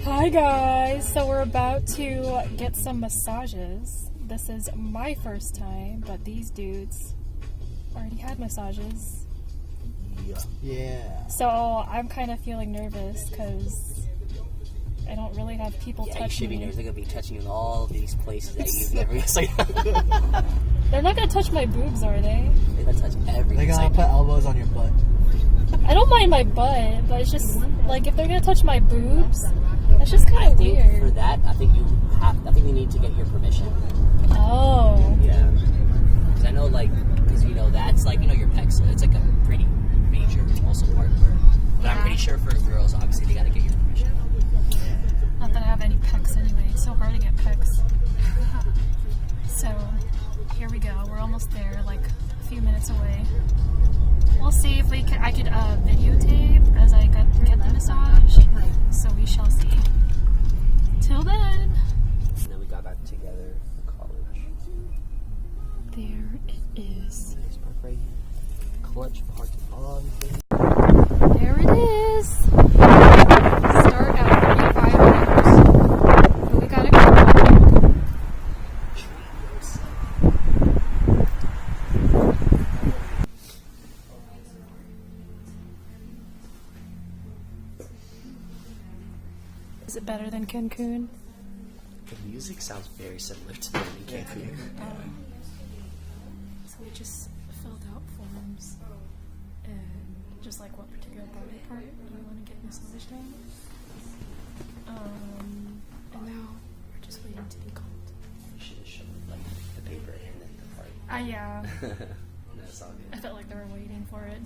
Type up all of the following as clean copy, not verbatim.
Hi guys, so we're about to get some massages. This is my first time, but these dudes already had massages. Yeah. So I'm kind of feeling nervous because I don't really have people touch me. You should be nervous. They're going to be touching you in all these places that you've never... They're not going to touch my boobs, are they? They're going to touch everything. They're going to put elbows on your butt. I don't mind my butt, but it's just, like, if they're going to touch my boobs, that's just kind of weird. For that, I think we need to get your permission. Oh. Yeah. Because I know, like, that's, like, your pecs, so it's, like, a pretty major also part of her. But I'm pretty sure for girls, obviously, they got to get your permission. Not that I have any pecs anyway. It's so hard to get pecs. So, here we go. We're almost there, like, a few minutes away. We'll see if I could videotape as I get the massage. So we shall see. Till then. And then we got back together in college. There it is. Nice part right here. Clutch parked on. There it is. Start at 35 minutes. But we gotta go. Is it better than Cancun? The music sounds very similar to the one in Cancun. So we just filled out forms and just like what particular body part you want to get massaged on. And now we're just waiting to be called. You should have shown like the paper and then the part. Yeah. That's all good. I felt like they were waiting for it.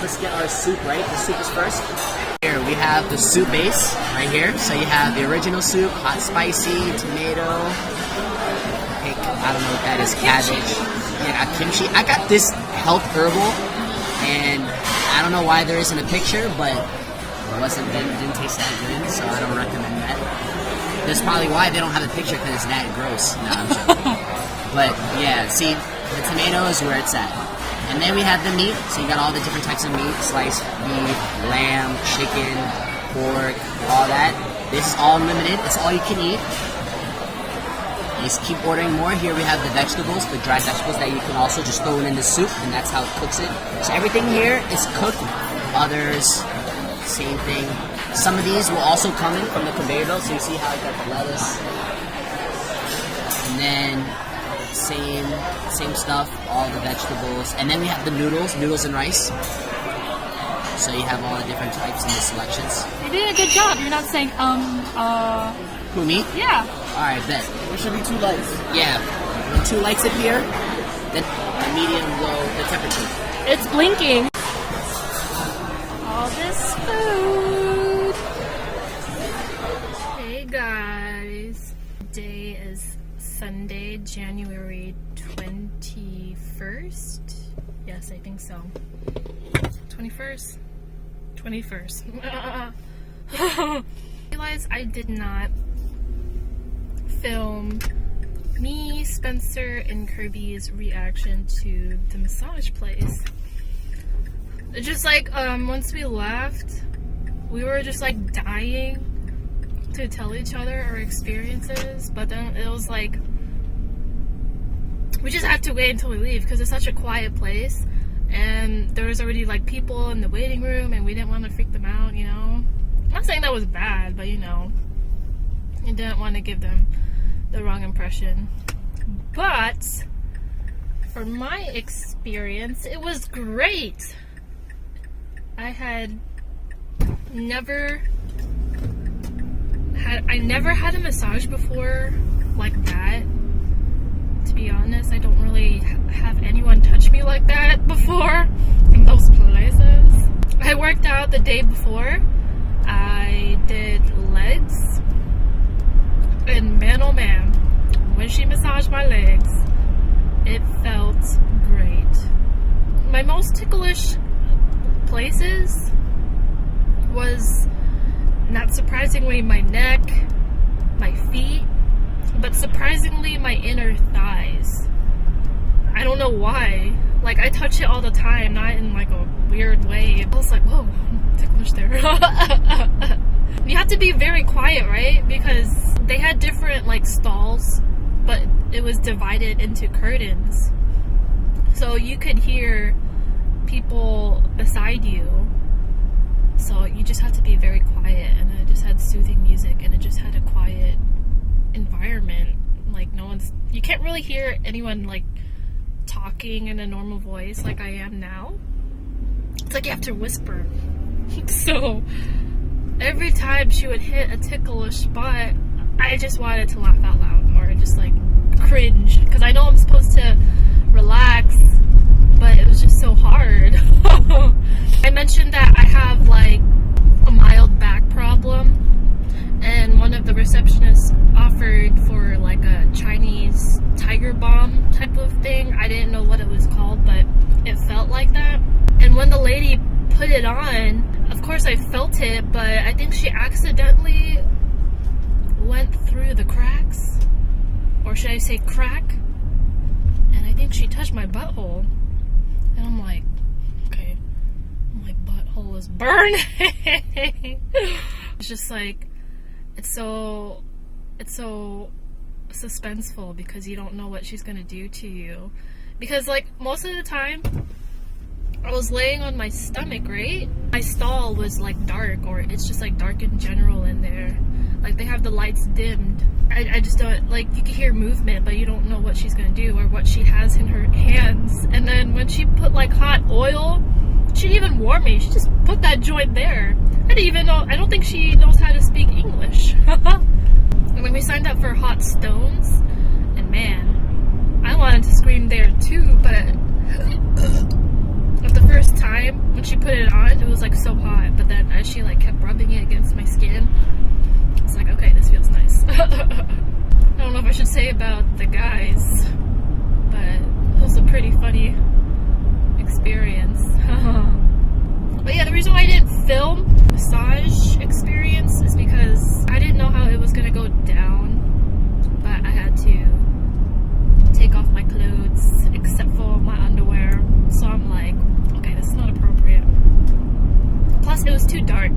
Let's get our soup, right? The soup is first. Here we have the soup base right here. So you have the original soup, hot spicy, tomato, I don't know what that is, cabbage. Yeah, kimchi. I got this health herbal, and I don't know why there isn't a picture, but it didn't taste that good, so I don't recommend that. That's probably why they don't have a picture, because it's that gross. No, I'm joking. But yeah, see, the tomato is where it's at. And then we have the meat, so you got all the different types of meat, sliced beef, lamb, chicken, pork, all that. This is all unlimited, it's all you can eat. You just keep ordering more. Here we have the vegetables, the dried vegetables that you can also just throw in the soup, and that's how it cooks it. So everything here is cooked. Others, same thing. Some of these will also come in from the conveyor belt, so you see how I got the lettuce. And then same stuff, all the vegetables. And then we have the noodles and rice. So you have all the different types and the selections. You did a good job. You're not saying, Who, me? Yeah. Alright, bet. There should be 2 lights. Yeah. The 2 lights up here, then the medium, low, the temperature. It's blinking. All this food. Hey guys. Today is Sunday, January 21st. Yes, I think so. 21st? 21st. I realized I did not film me, Spencer, and Kirby's reaction to the massage place. Just like, once we left, we were just like dying to tell each other our experiences, but then it was like, we just have to wait until we leave because it's such a quiet place, and there was already like people in the waiting room, and we didn't want to freak them out, I'm not saying that was bad, but you didn't want to give them the wrong impression. But for my experience, it was great. I never had a massage before like that. To be honest, I don't really have anyone touch me like that before in those places. I worked out the day before. I did legs, and man oh man, when she massaged my legs, it felt great. My most ticklish places was, not surprisingly, my neck, my feet, but surprisingly my inner thighs. I don't know why. Like, I touch it all the time, not in like a weird way. I was like, whoa, ticklish there. You have to be very quiet, right? Because they had different like stalls, but it was divided into curtains. So you could hear people beside you. So you just have to be very quiet, and it just had soothing music, and it just had a quiet environment. Like, you can't really hear anyone like talking in a normal voice like I am now. It's like you have to whisper. So every time she would hit a ticklish spot, I just wanted to laugh out loud or just like cringe, because I know I'm supposed to relax, but it was just so hard. I mentioned that I have like a mild back problem, and one of the receptionists offered for like a Chinese tiger balm type of thing. I didn't know what it was called, but it felt like that. And when the lady put it on, of course I felt it, but I think she accidentally went through the cracks, or should I say crack, and I think she touched my butthole, and I'm like, okay, my butthole is burning. It's just like, it's so suspenseful, because you don't know what she's gonna do to you. Because like most of the time I was laying on my stomach, right? My stall was like dark, or it's just like dark in general in there. Like they have the lights dimmed. I just don't, like, you can hear movement, but you don't know what she's gonna do or what she has in her hands. And then when she put like hot oil, she didn't even warn me. She just put that joint there. I didn't even know, I don't think she knows how to speak English. And when we signed up for hot stones, and man, I wanted to scream there too, but the first time when she put it on, it was like so hot, but then as she like kept rubbing it against my skin, it's like, okay, this feels nice. I don't know if I should say about the guys, but it was a pretty funny experience. But yeah, the reason why I didn't film massage experience is because I didn't know how it was gonna go down, but I had to take off my clothes except for my underwear, so I'm like, okay, this is not appropriate. Plus it was too dark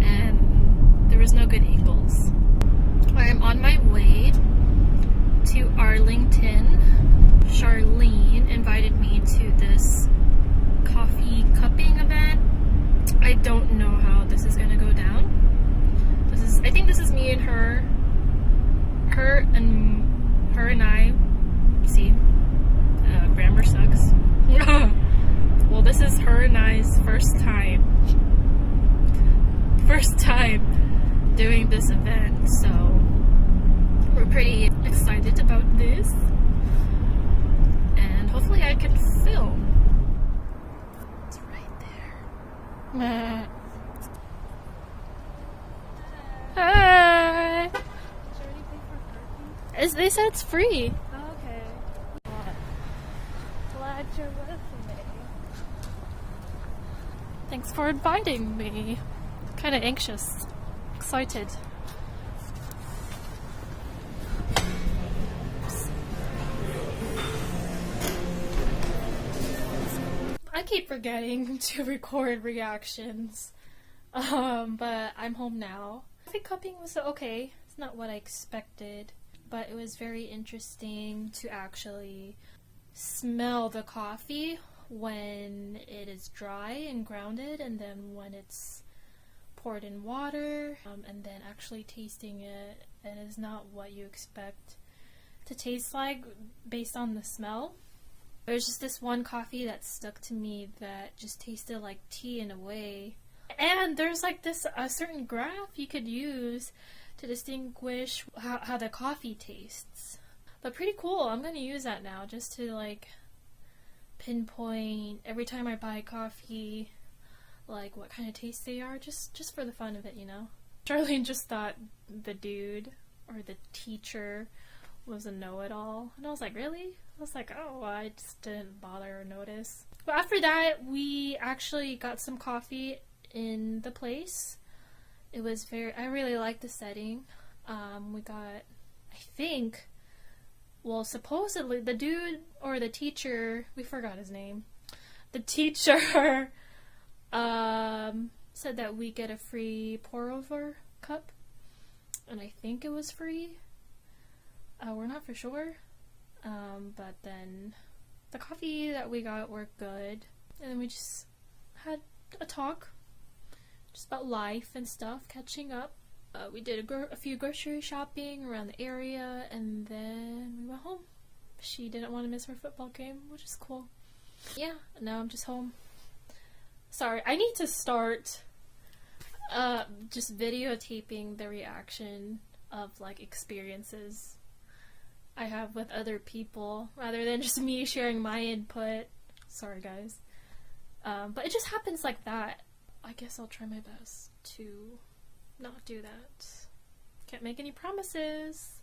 and there was no good angles. I am on my way to Arlington. Charlene invited me to this coffee cupping event. I don't know how this is gonna go down. I think this is me and her and I, see, grammar sucks. Well, this is her and I's first time doing this event, so we're pretty excited about this, and hopefully I can film. It's right there. Hi. They said it's free. Okay. Glad you're with me. Thanks for inviting me. Kind of anxious, excited. I keep forgetting to record reactions, but I'm home now. Coffee cupping was okay. It's not what I expected, but it was very interesting to actually smell the coffee when it is dry and grounded, and then when it's poured in water, and then actually tasting it. It is not what you expect to taste like based on the smell. There's just this one coffee that stuck to me that just tasted like tea in a way. And there's like a certain graph you could use to distinguish how the coffee tastes. But pretty cool. I'm going to use that now just to like pinpoint every time I buy coffee, like what kind of taste they are, just for the fun of it, you know. Charlene just thought the dude or the teacher was a know-it-all, and I was like, really? I was like, oh, well, I just didn't bother or notice. But after that, we actually got some coffee in the place. It was I really liked the setting. We got, I think, well, supposedly the dude or the teacher, we forgot his name. The teacher said that we get a free pour-over cup, and I think it was free. We're not for sure. But then the coffee that we got were good, and then we just had a talk just about life and stuff, catching up. We did a few grocery shopping around the area, and then we went home. She didn't want to miss her football game, which is cool. Yeah, now I'm just home. Sorry, I need to start just videotaping the reaction of like experiences I have with other people rather than just me sharing my input. Sorry guys. But it just happens like that. I guess I'll try my best to not do that. Can't make any promises.